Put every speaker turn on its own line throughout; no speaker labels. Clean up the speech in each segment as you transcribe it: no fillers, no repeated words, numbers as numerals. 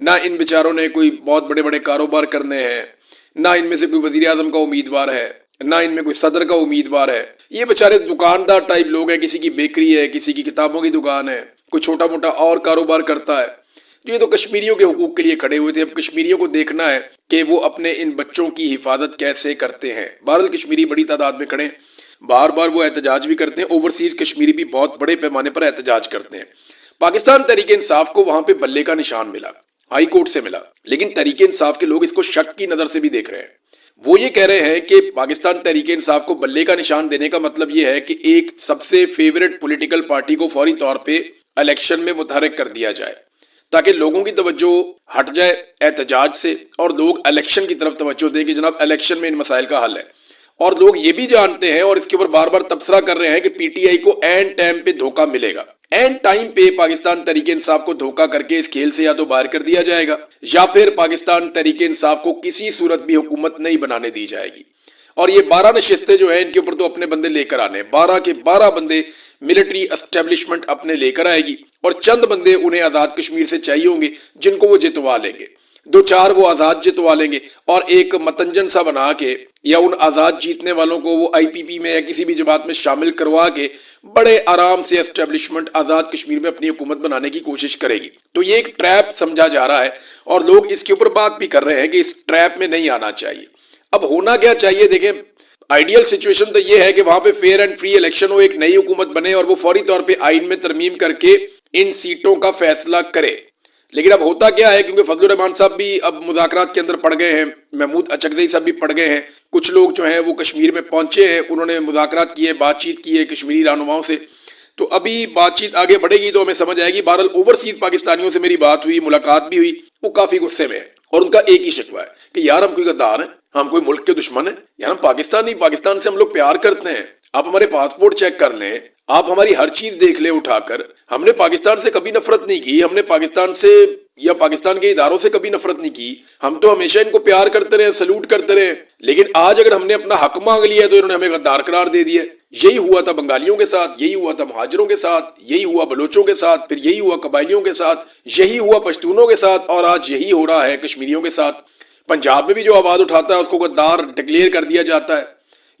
نہ ان بیچاروں نے کوئی بہت بڑے بڑے کاروبار کرنے ہیں، نہ ان میں سے کوئی وزیر اعظم کا امیدوار ہے، نہ ان میں کوئی صدر کا امیدوار ہے. یہ بیچارے دکاندار ٹائپ لوگ ہیں، کسی کی بیکری ہے، کسی کی کتابوں کی دکان ہے، کوئی چھوٹا موٹا اور کاروبار کرتا ہے. یہ تو کشمیریوں کے حقوق کے لیے کھڑے ہوئے تھے. اب کشمیریوں کو دیکھنا ہے کہ وہ اپنے ان بچوں کی حفاظت کیسے کرتے ہیں. بہرحال کشمیری بڑی تعداد میں کھڑے ہیں، بار بار وہ احتجاج بھی کرتے ہیں. اوورسیز کشمیری بھی بہت بڑے پیمانے پر احتجاج کرتے ہیں. پاکستان تحریک انصاف کو وہاں پہ بلے کا نشان ملا، ہائی کورٹ سے ملا، لیکن تحریک انصاف کے لوگ اس کو شک کی نظر سے بھی دیکھ رہے ہیں. وہ یہ کہہ رہے ہیں کہ پاکستان تحریک انصاف کو بلے کا نشان دینے کا مطلب یہ ہے کہ ایک سب سے فیورٹ پولیٹیکل پارٹی کو فوری طور پہ الیکشن میں متحرک کر دیا جائے تاکہ لوگوں کی توجہ ہٹ جائے احتجاج سے اور لوگ الیکشن کی طرف توجہ دیں کہ جناب الیکشن میں ان مسائل کا حل ہے. اور لوگ یہ بھی جانتے ہیں اور اس کے اوپر بار بار تبصرہ کر رہے ہیں کہ پی ٹی آئی کو این ٹائم پہ دھوکہ ملے گا. این ٹائم پہ پاکستان تحریک انصاف کو دھوکہ کر کے اس کھیل سے یا تو باہر کر دیا جائے گا یا پھر پاکستان تحریک انصاف کو کسی صورت بھی حکومت نہیں بنانے دی جائے گی. اور یہ 12 نشستیں جو ہیں ان کے اوپر تو اپنے بندے لے کر آنے، 12 کے 12 بندے ملٹری اسٹیبلشمنٹ اپنے لے کر آئے گی اور چند بندے انہیں آزاد کشمیر سے چاہیے ہوں گے جن کو وہ جتوا لیں گے. 2-4 وہ آزاد جتوا لیں گے اور ایک متنجن سا بنا کے یا ان آزاد جیتنے والوں کو وہ آئی پی پی میں یا کسی بھی جماعت میں شامل کروا کے بڑے آرام سے اسٹیبلشمنٹ آزاد کشمیر میں اپنی حکومت بنانے کی کوشش کرے گی. تو یہ ایک ٹریپ سمجھا جا رہا ہے اور لوگ اس کے اوپر بات بھی کر رہے ہیں کہ اس ٹریپ میں نہیں آنا چاہیے. اب ہونا کیا چاہیے؟ دیکھیں، آئیڈیل سچویشن تو یہ ہے کہ وہاں پہ فیئر اینڈ فری الیکشن ہو، ایک نئی حکومت بنے اور وہ فوری طور پہ آئین میں ترمیم کر کے ان سیٹوں کا فیصلہ کرے. لیکن اب ہوتا کیا ہے، کیونکہ فضل الرحمان صاحب بھی اب مذاکرات کے اندر پڑ گئے ہیں، محمود اچکزئی صاحب بھی پڑ گئے ہیں، کچھ لوگ جو ہیں وہ کشمیر میں پہنچے ہیں، انہوں نے مذاکرات کیے، بات چیت کی ہے کشمیری رہنماؤں سے. تو ابھی بات چیت آگے بڑھے گی تو ہمیں سمجھ آئے گی. بہرحال اوورسیز پاکستانیوں سے میری بات ہوئی، ملاقات بھی ہوئی، وہ کافی غصے میں ہے اور ان کا ایک ہی شکوہ ہے کہ یار ہم کوئی غدار ہیں، ہم کوئی ملک کے دشمن ہیں؟ یار ہم پاکستان سے ہم لوگ پیار کرتے ہیں. آپ ہمارے پاسپورٹ چیک کر لیں، آپ ہماری ہر چیز دیکھ لیں اٹھا کر. ہم نے پاکستان سے کبھی نفرت نہیں کی، ہم نے پاکستان سے یا پاکستان کے اداروں سے کبھی نفرت نہیں کی. ہم تو ہمیشہ ان کو پیار کرتے رہے، سلوٹ کرتے رہے. لیکن آج اگر ہم نے اپنا حق مانگ لیا تو انہوں نے ہمیں غدار قرار دے دیا. یہی ہوا تھا بنگالیوں کے ساتھ، یہی ہوا تھا مہاجروں کے ساتھ، یہی ہوا بلوچوں کے ساتھ، پھر یہی ہوا قبائلیوں کے ساتھ، یہی ہوا پشتونوں کے ساتھ اور آج یہی ہو رہا ہے کشمیریوں کے ساتھ. پنجاب میں بھی جو آواز اٹھاتا ہے اس کو غدار ڈکلیئر کر دیا جاتا ہے.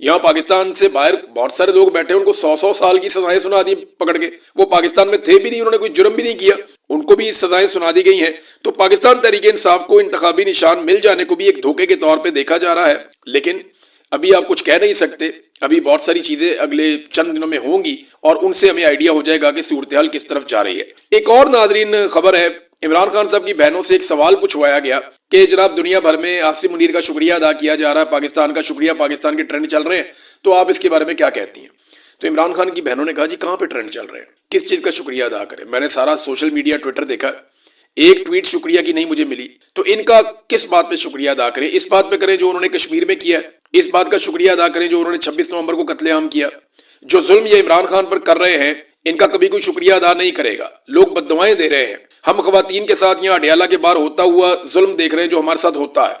یہاں پاکستان سے باہر بہت سارے لوگ بیٹھے ہیں، ان کو 100 سال کی سزائیں سنا دی پکڑ کے. وہ پاکستان میں تھے بھی نہیں، انہوں نے کوئی جرم بھی نہیں کیا، ان کو بھی سزائیں سنا دی گئی ہیں. تو پاکستان تحریک انصاف کو انتخابی نشان مل جانے کو بھی ایک دھوکے کے طور پہ دیکھا جا رہا ہے. لیکن ابھی آپ کچھ کہہ نہیں سکتے، ابھی بہت ساری چیزیں اگلے چند دنوں میں ہوں گی اور ان سے ہمیں آئیڈیا ہو جائے گا کہ صورتحال کس طرف جا رہی ہے. ایک اور ناظرین خبر ہے، عمران خان صاحب کی بہنوں سے ایک سوال پوچھوایا گیا کہ جناب دنیا بھر میں عاصم منیر کا شکریہ ادا کیا جا رہا ہے، پاکستان کا شکریہ، پاکستان کے ٹرینڈ چل رہے ہیں، تو آپ اس کے بارے میں کیا کہتی ہیں؟ تو عمران خان کی بہنوں نے کہا جی کہاں پہ ٹرینڈ چل رہے ہیں، کس چیز کا شکریہ ادا کریں؟ میں نے سارا سوشل میڈیا ٹویٹر دیکھا، ایک ٹویٹ شکریہ کی نہیں مجھے ملی. تو ان کا کس بات پہ شکریہ ادا کریں؟ اس بات پہ کریں جو انہوں نے کشمیر میں کیا ہے، اس بات کا شکریہ ادا کریں جو انہوں نے 26 نومبر کو قتل عام کیا. جو ظلم یہ عمران خان پر کر رہے ہیں ان کا کبھی کوئی شکریہ ادا نہیں کرے گا. لوگ بددعائیں دے رہے ہیں. ہم خواتین کے ساتھ یہاں اڈیالہ کے باہر ہوتا ہوا ظلم دیکھ رہے ہیں جو ہمارے ساتھ ہوتا ہے،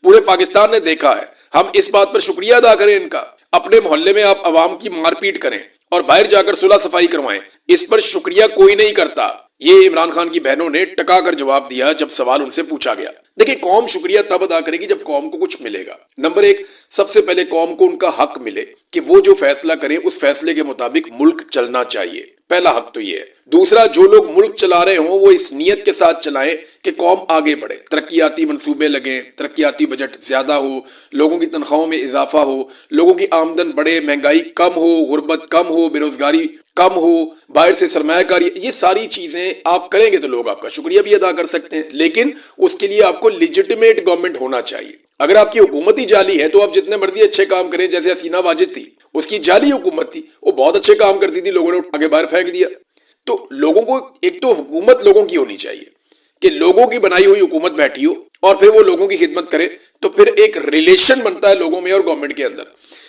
پورے پاکستان نے دیکھا ہے. ہم اس بات پر شکریہ ادا کریں ان کا. اپنے محلے میں آپ عوام کی مار پیٹ کریں اور باہر جا کر صلح صفائی کروائیں، اس پر شکریہ کوئی نہیں کرتا. یہ عمران خان کی بہنوں نے ٹکا کر جواب دیا جب سوال ان سے پوچھا گیا. دیکھیں، قوم شکریہ تب ادا کرے گی جب قوم کو کچھ ملے گا. نمبر 1، سب سے پہلے قوم کو ان کا حق ملے کہ وہ جو فیصلہ کریں اس فیصلے کے مطابق ملک چلنا چاہیے. پہلا حق تو یہ ہے. دوسرا، جو لوگ ملک چلا رہے ہوں وہ اس نیت کے ساتھ چلائیں کہ قوم آگے بڑھے، ترقیاتی منصوبے لگیں، ترقیاتی بجٹ زیادہ ہو، لوگوں کی تنخواہوں میں اضافہ ہو، لوگوں کی آمدن بڑھے، مہنگائی کم ہو، غربت کم ہو، بے روزگاری کم ہو، باہر سے سرمایہ کاری. یہ ساری چیزیں آپ کریں گے تو لوگ آپ کا شکریہ بھی ادا کر سکتے ہیں. لیکن اس کے لیے آپ کو لیجٹیمیٹ گورنمنٹ ہونا چاہیے. اگر آپ کی حکومت ہی جعلی ہے تو آپ جتنے مرضی اچھے کام کریں، جیسے حسینہ واجد تھی، اس کی جعلی حکومت تھی، وہ بہت اچھے کام کرتی تھی، لوگوں نے اٹھا کے باہر پھینک دیا. تو لوگوں کو ایک تو حکومت لوگوں کی ہونی چاہیے کہ لوگوں کی بنائی ہوئی حکومت بیٹھی ہو اور پھر وہ لوگوں کی خدمت کرے، تو پھر ایک ریلیشن بنتا ہے لوگوں میں اور گورنمنٹ کے اندر.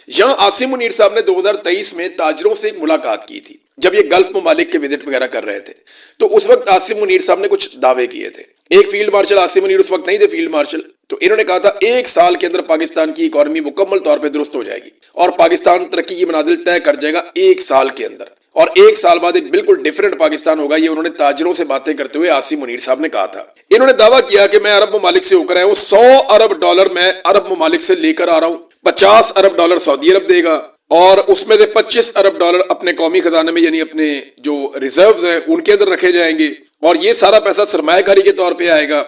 یہاں عاصم منیر صاحب نے 2023 میں تاجروں سے ایک ملاقات کی تھی جب یہ گلف ممالک کے وزٹ وغیرہ کر رہے تھے. تو اس وقت عاصم منیر صاحب نے کچھ دعوے کیے تھے. ایک فیلڈ مارشل، عاصم منیر اس وقت نہیں تھے فیلڈ مارشل، تو انہوں نے کہا تھا 1 سال کے اندر پاکستان کی اکانومی مکمل طور پہ درست ہو جائے گی اور پاکستان ترقی کی منازل طے کر جائے گا 1 سال کے اندر، اور 1 سال بعد ایک بالکل ڈیفرنٹ پاکستان ہوگا. یہ انہوں نے تاجروں سے باتیں کرتے ہوئے عاصم منیر صاحب نے کہا تھا. انہوں نے دعویٰ کیا کہ میں عرب ممالک سے ہو کر آیا ہوں, $100 ارب میں عرب ممالک سے لے کر آ رہا ہوں, $50 ارب سعودی عرب دے گا, اور اس میں سے $25 ارب اپنے قومی خزانے میں یعنی اپنے جو ریزروز ہیں ان کے اندر رکھے جائیں گے, اور یہ سارا پیسہ سرمایہ کاری کے طور پہ آئے گا,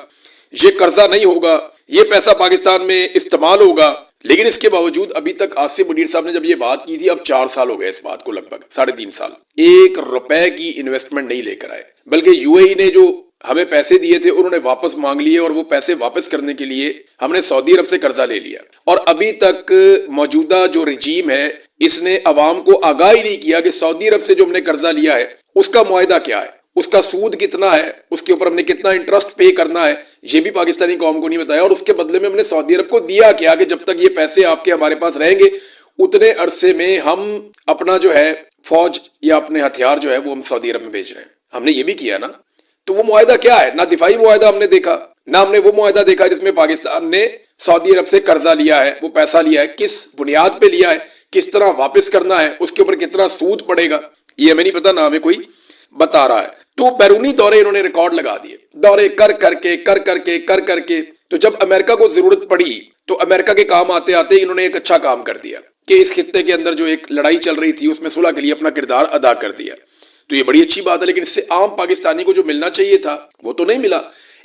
یہ قرضہ نہیں ہوگا, یہ پیسہ پاکستان میں استعمال ہوگا. لیکن اس کے باوجود ابھی تک آصف منیر صاحب نے جب یہ بات کی تھی, اب 4 سال ہو گئے اس بات کو, لگ بھگ 3.5 سال, $1 کی انویسٹمنٹ نہیں لے کر آئے, بلکہ یو اے ای نے جو ہمیں پیسے دیے تھے انہوں نے واپس مانگ لیے, اور وہ پیسے واپس کرنے کے لیے ہم نے سعودی عرب سے قرضہ لے لیا, اور ابھی تک موجودہ جو رجیم ہے اس نے عوام کو آگاہ ہی نہیں کیا کہ سعودی عرب سے جو ہم نے قرضہ لیا ہے اس کا معاہدہ کیا ہے, اس کا سود کتنا ہے, اس کے اوپر ہم نے کتنا انٹرسٹ پے کرنا ہے, یہ بھی پاکستانی قوم کو نہیں بتایا, اور اس کے بدلے میں ہم نے سعودی عرب کو دیا کیا کہ جب تک یہ پیسے آپ کے ہمارے پاس رہیں گے اتنے عرصے میں ہم اپنا جو ہے فوج یا اپنے ہتھیار جو ہے وہ ہم سعودی عرب میں بھیج رہے ہیں. ہم نے یہ بھی کیا نا. تو وہ معاہدہ کیا ہے؟ نہ دفاعی معاہدہ ہم نے دیکھا, نہ ہم نے وہ معاہدہ دیکھا جس میں پاکستان نے سعودی عرب سے قرضہ لیا ہے, وہ پیسہ لیا ہے, کس بنیاد پہ لیا ہے, کس طرح واپس کرنا ہے, اس کے اوپر کتنا سود پڑے گا, یہ ہمیں نہیں پتا, نہ ہمیں کوئی بتا رہا ہے. تو بیرونی دورے انہوں نے ریکارڈ لگا دیے, دورے کر کر کے تو جب امریکہ کو ضرورت پڑی تو امریکہ کے کام آتے آتے انہوں نے ایک اچھا کام کر دیا کہ اس خطے کے اندر جو ایک لڑائی چل رہی تھی اس میں صلح کے لیے اپنا کردار ادا کر دیا. تو یہ بڑی اچھی بات ہے, لیکن اس سے عام پاکستانی کو جو ملنا چاہیے تھا وہ تو نہیں ملا.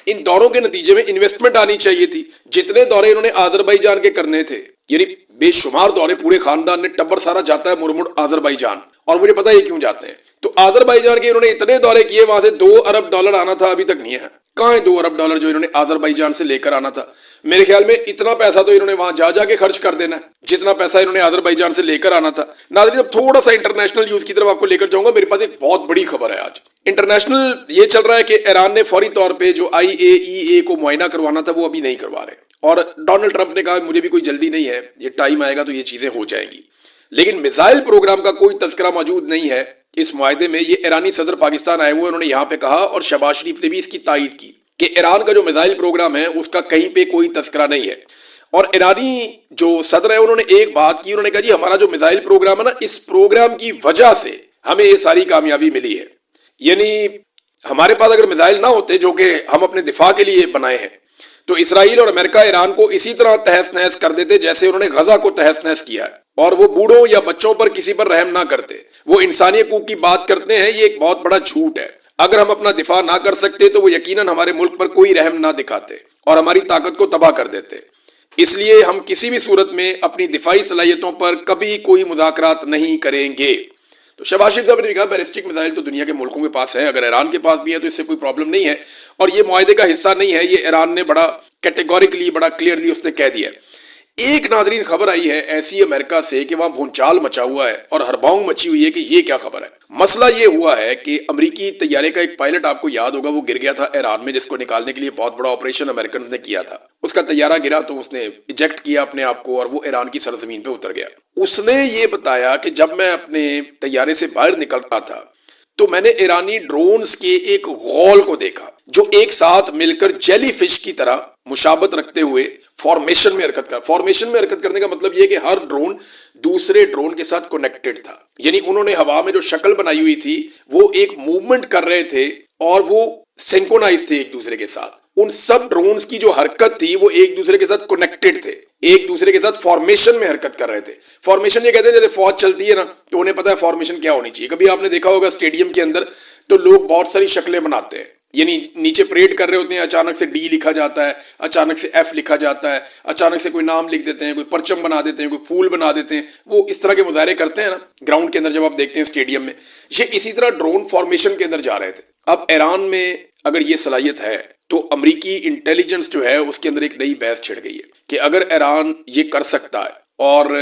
ان دوروں کے نتیجے میں انویسٹمنٹ آنی چاہیے تھی. جتنے دورے انہوں نے آذربائیجان کے کرنے تھے, یعنی بے شمار دورے, پورے خاندان نے ٹبر سارا جاتا ہے مڑ آذربائیجان, اور مجھے پتا ہے کیوں جاتے ہیں. تو آذربائیجان کے انہوں نے اتنے دورے کیے, وہاں سے $2 ارب آنا تھا, ابھی تک نہیں ہے. کہاں ہے $2 ارب جو انہوں نے آذربائیجان سے لے کر آنا تھا؟ میرے خیال میں اتنا پیسہ تو انہوں نے وہاں جا کے خرچ کر دینا ہے جتنا پیسہ انہوں نے آذربائیجان سے لے کر آنا تھا. ناظرین, اب تھوڑا سا انٹرنیشنل نیوز کی طرف آپ کو لے کر جاؤں گا. میرے پاس ایک بہت بڑی خبر ہے آج. انٹرنیشنل یہ چل رہا ہے کہ ایران نے فوری طور پہ جو IAEA کو معائنہ کروانا تھا وہ ابھی نہیں کروا رہے, اور ڈونلڈ ٹرمپ نے کہا مجھے بھی کوئی جلدی نہیں ہے, یہ ٹائم آئے گا تو یہ چیزیں ہو جائیں گی. لیکن میزائل پروگرام کا کوئی تذکرہ موجود نہیں ہے اس معاہدے میں. یہ ایرانی صدر پاکستان آئے ہوئے, انہوں نے یہاں پہ کہا, اور شہباز شریف نے بھی اس کی تائید کی کہ ایران کا جو میزائل پروگرام ہے اس کا کہیں پہ کوئی تذکرہ نہیں ہے. اور ایرانی جو صدر ہے انہوں نے ایک بات کی, انہوں نے کہا جی ہمارا جو میزائل پروگرام ہے نا, اس پروگرام کی وجہ سے ہمیں یہ ساری کامیابی ملی ہے. یعنی ہمارے پاس اگر میزائل نہ ہوتے جو کہ ہم اپنے دفاع کے لیے بنائے ہیں تو اسرائیل اور امریکہ ایران کو اسی طرح تہس نہس کر دیتے جیسے انہوں نے غزہ کو تہس نہس کیا ہے, اور وہ بوڑھوں یا بچوں پر کسی پر رحم نہ کرتے. وہ انسانی حقوق کی بات کرتے ہیں, یہ ایک بہت بڑا جھوٹ ہے. اگر ہم اپنا دفاع نہ کر سکتے تو وہ یقیناً ہمارے ملک پر کوئی رحم نہ دکھاتے اور ہماری طاقت کو تباہ کر دیتے. اس لیے ہم کسی بھی صورت میں اپنی دفاعی صلاحیتوں پر کبھی کوئی مذاکرات نہیں کریں گے. تو شہباز شریف صاحب نے کہا بیلسٹک میزائل تو دنیا کے ملکوں کے پاس ہے, اگر ایران کے پاس بھی ہے تو اس سے کوئی پرابلم نہیں ہے, اور یہ معاہدے کا حصہ نہیں ہے. یہ ایران نے بڑا کیٹیگوریکلی, بڑا کلیئرلی اس نے کہہ دیا. ایک ناظرین خبر آئی ہے ایسی امریکہ سے کہ وہاں بھونچال مچا ہوا ہے اور ہڑباؤں مچی ہوئی ہے کہ یہ کیا خبر ہے. مسئلہ یہ ہوا ہے کہ امریکی طیارے کا ایک پائلٹ, آپ کو یاد ہوگا, وہ گر گیا تھا ایران میں, جس کو نکالنے کے لیے بہت بڑا آپریشن امریکن نے کیا تھا. اس کا طیارہ گرا تو اس نے ایجیکٹ کیا اپنے آپ کو, اور وہ ایران کی سرزمین پہ اتر گیا. اس نے یہ بتایا کہ جب میں اپنے طیارے سے باہر نکل رہا تھا تو میں نے ایرانی ڈرونز کے ایک غول کو دیکھا جو ایک ساتھ مل کر جیلی فش کی طرح مشابت رکھتے ہوئے فارمیشن میں حرکت کرنے کا مطلب یہ کہ ہر ڈرون دوسرے ڈرون کے ساتھ کنیکٹڈ تھا. یعنی انہوں نے ہوا میں جو شکل بنائی ہوئی تھی وہ ایک موومنٹ کر رہے تھے اور وہ سینکونائز تھے ایک دوسرے کے ساتھ. ان سب ڈرونز کی جو حرکت تھی وہ ایک دوسرے کے ساتھ کنیکٹڈ تھے, ایک دوسرے کے ساتھ فارمیشن میں حرکت کر رہے تھے. فارمیشن یہ کہتے ہیں جیسے فوج چلتی ہے نا, تو انہیں پتا ہے فارمیشن کیا ہونی چاہیے. کبھی آپ نے دیکھا ہوگا اسٹیڈیم کے اندر تو لوگ بہت ساری شکلیں بناتے ہیں, یعنی نیچے پریڈ کر رہے ہوتے ہیں, اچانک سے ڈی لکھا جاتا ہے, اچانک سے ایف لکھا جاتا ہے, اچانک سے کوئی نام لکھ دیتے ہیں, کوئی پرچم بنا دیتے ہیں, کوئی پھول بنا دیتے ہیں. وہ اس طرح کے مظاہرے کرتے ہیں نا گراؤنڈ کے اندر جب آپ دیکھتے ہیں اسٹیڈیم میں. یہ اسی طرح ڈرون فارمیشن کے اندر جا رہے تھے. اب ایران میں اگر یہ صلاحیت ہے تو امریکی انٹیلیجنس جو ہے اس کے اندر ایک نئی بحث چھڑ گئی ہے کہ اگر ایران یہ کر سکتا ہے اور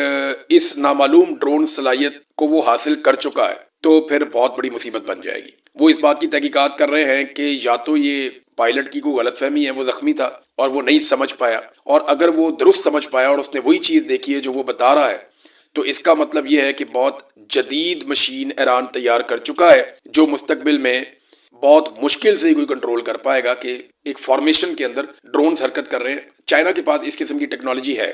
اس نامعلوم ڈرون صلاحیت کو وہ حاصل کر چکا ہے تو پھر بہت بڑی مصیبت بن جائے گی. وہ اس بات کی تحقیقات کر رہے ہیں کہ یا تو یہ پائلٹ کی کوئی غلط فہمی ہے, وہ زخمی تھا اور وہ نہیں سمجھ پایا, اور اگر وہ درست سمجھ پایا اور اس نے وہی چیز دیکھی ہے جو وہ بتا رہا ہے تو اس کا مطلب یہ ہے کہ بہت جدید مشین ایران تیار کر چکا ہے جو مستقبل میں بہت مشکل سے کوئی کنٹرول کر پائے گا کہ ایک فارمیشن کے اندر ڈرونز حرکت کر رہے ہیں. چائنا کے پاس اس قسم کی ٹیکنالوجی ہے,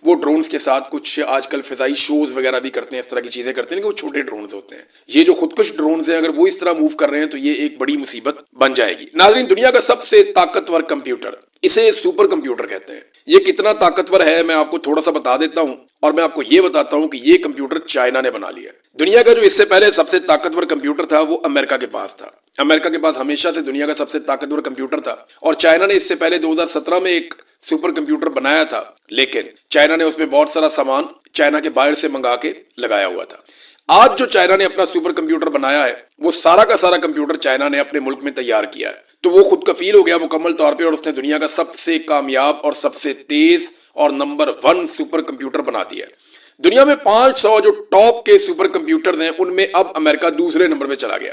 وہ ڈرونز کے ساتھ کچھ آج کل فضائی شوز وغیرہ بھی کرتے ہیں، اس طرح کی چیزیں کرتے ہیں، لیکن وہ چھوٹے ڈرونز ہوتے ہیں. یہ جو خودکش ڈرونز ہیں اگر وہ اس طرح موو کر رہے ہیں تو یہ ایک بڑی مصیبت بن جائے گی. ناظرین، دنیا کا سب سے طاقتور کمپیوٹر، اسے سپر کمپیوٹر کہتے ہیں. یہ کتنا طاقتور ہے میں آپ کو تھوڑا سا بتا دیتا ہوں، اور میں آپ کو یہ بتاتا ہوں کہ یہ کمپیوٹر چائنا نے بنا لیا ہے. دنیا کا جو اس سے پہلے سب سے طاقتور کمپیوٹر تھا وہ امریکہ کے پاس تھا. امریکہ کے پاس ہمیشہ سے دنیا کا سب سے طاقتور کمپیوٹر تھا، اور چائنا نے اس سے پہلے 2017 میں ایک سپر کمپیوٹر بنایا تھا، لیکن چائنا نے اس میں بہت سارا سامان چائنا کے باہر سے منگا کے لگایا ہوا تھا. آج جو چائنا نے اپنا سپر کمپیوٹر بنایا ہے وہ سارا کا سارا کمپیوٹر چائنا نے اپنے ملک میں تیار کیا ہے. تو وہ خود کفیل ہو گیا مکمل طور پہ، اور اس نے دنیا کا سب سے کامیاب اور سب سے تیز اور نمبر 1 سپر کمپیوٹر بنا دیا ہے. دنیا میں 500 جو ٹاپ کے سپر کمپیوٹر ہیں ان میں اب امریکہ دوسرے نمبر پہ چلا گیا.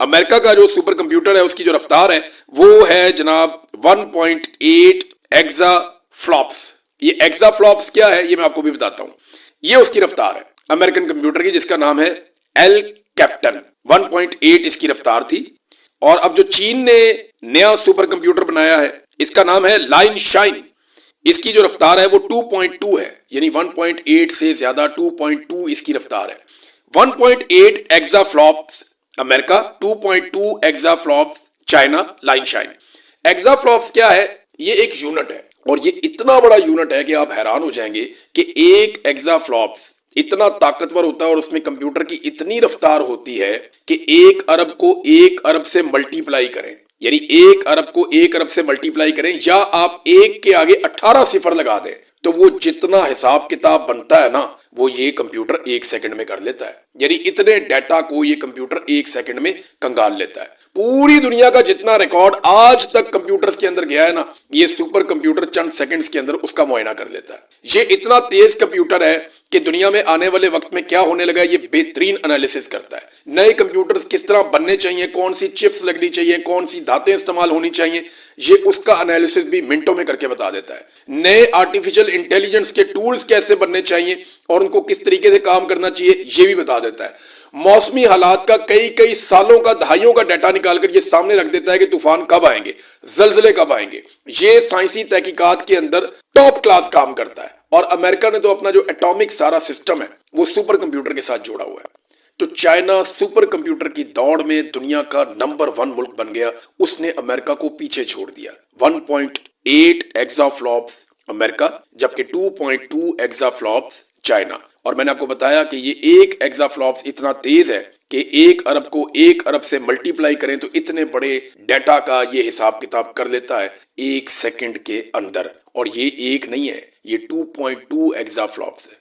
امریکہ کا جو سپر کمپیوٹر ہے اس کی جو رفتار ہے وہ ہے جناب 1.8 ایگزا فلوپس. یہ ایگزا فلوپس کیا ہے یہ میں آپ کو بھی بتاتا ہوں. یہ اس کی رفتار ہے امریکن کمپیوٹر کی، جس کا نام ہے ایل کیپٹن. 1.8 اس کی رفتار تھی. اور اب جو چین نے نیا سپر کمپیوٹر بنایا ہے اس کا نام ہے لائن شائن. اس کی جو رفتار ہے وہ 2.2 ہے، یعنی 1.8 سے زیادہ 2.2 اس کی رفتار ہے. 1.8 exa flops America, 2.2 exa flops China, لائن شائن. ایگزا فلوپس کیا ہے؟ یہ ایک یونٹ ہے، اور یہ اتنا بڑا یونٹ ہے کہ آپ حیران ہو جائیں گے کہ ایک ایگزا فلوپس اتنا طاقتور ہوتا ہے، اور اس میں کمپیوٹر کی اتنی رفتار ہوتی ہے کہ 1 ارب کو 1 ارب سے ملٹی پلائی کریں، یعنی 1 ارب کو 1 ارب سے ملٹی پلائی کریں، یا آپ 1 کے آگے 18 صفر لگا دیں تو وہ جتنا حساب کتاب بنتا ہے نا وہ یہ کمپیوٹر 1 سیکنڈ میں کر لیتا ہے. یعنی اتنے ڈیٹا کو یہ کمپیوٹر 1 سیکنڈ میں کنگال لیتا ہے. پوری دنیا کا جتنا ریکارڈ آج تک کمپیوٹرز کے اندر گیا ہے نا، یہ سپر کمپیوٹر چند سیکنڈز کے اندر اس کا معائنہ کر لیتا ہے. یہ اتنا تیز کمپیوٹر ہے کہ دنیا میں آنے والے وقت میں کیا ہونے لگا یہ بہترین انالیسس کرتا ہے. نئے کمپیوٹرز کس طرح بننے چاہیے، کون سی چپس لگنی چاہیے، کون سی دھاتیں استعمال ہونی چاہیے، یہ اس کا انالیسس بھی منٹوں میں کر کے بتا دیتا ہے. نئے آرٹیفیشل انٹیلیجنس کے ٹولز کیسے بننے چاہیے اور ان کو کس طریقے سے کام کرنا چاہیے یہ بھی بتا دیتا ہے. موسمی حالات کا کئی سالوں کا، دہائیوں کا ڈیٹا نکال کر یہ سامنے رکھ دیتا ہے کہ طوفان کب آئیں گے، زلزلے کب آئیں گے. یہ سائنسی تحقیقات کے اندر ٹاپ کلاس کام کرتا ہے. اور امریکہ نے تو اپنا جو ایٹامک سارا سسٹم ہے وہ سپر کمپیوٹر کے ساتھ جوڑا ہوا ہے. تو چائنا سپر کمپیوٹر کی دوڑ میں دنیا کا نمبر 1 ملک بن گیا. اس نے امریکہ کو پیچھے چھوڑ دیا. 1.8 ایگزا فلوپس امریکہ، جبکہ 2.2 ایگزا فلوپس چائنا. اور میں نے آپ کو بتایا کہ یہ 1 ایگزا فلوپس اتنا تیز ہے کہ 1 ارب کو 1 ارب سے ملٹی پلائی کریں تو اتنے بڑے ڈیٹا کا یہ حساب کتاب کر لیتا ہے 1 سیکنڈ کے اندر. اور یہ ایک نہیں ہے، یہ 2.2 ایگزا فلوپس ہے.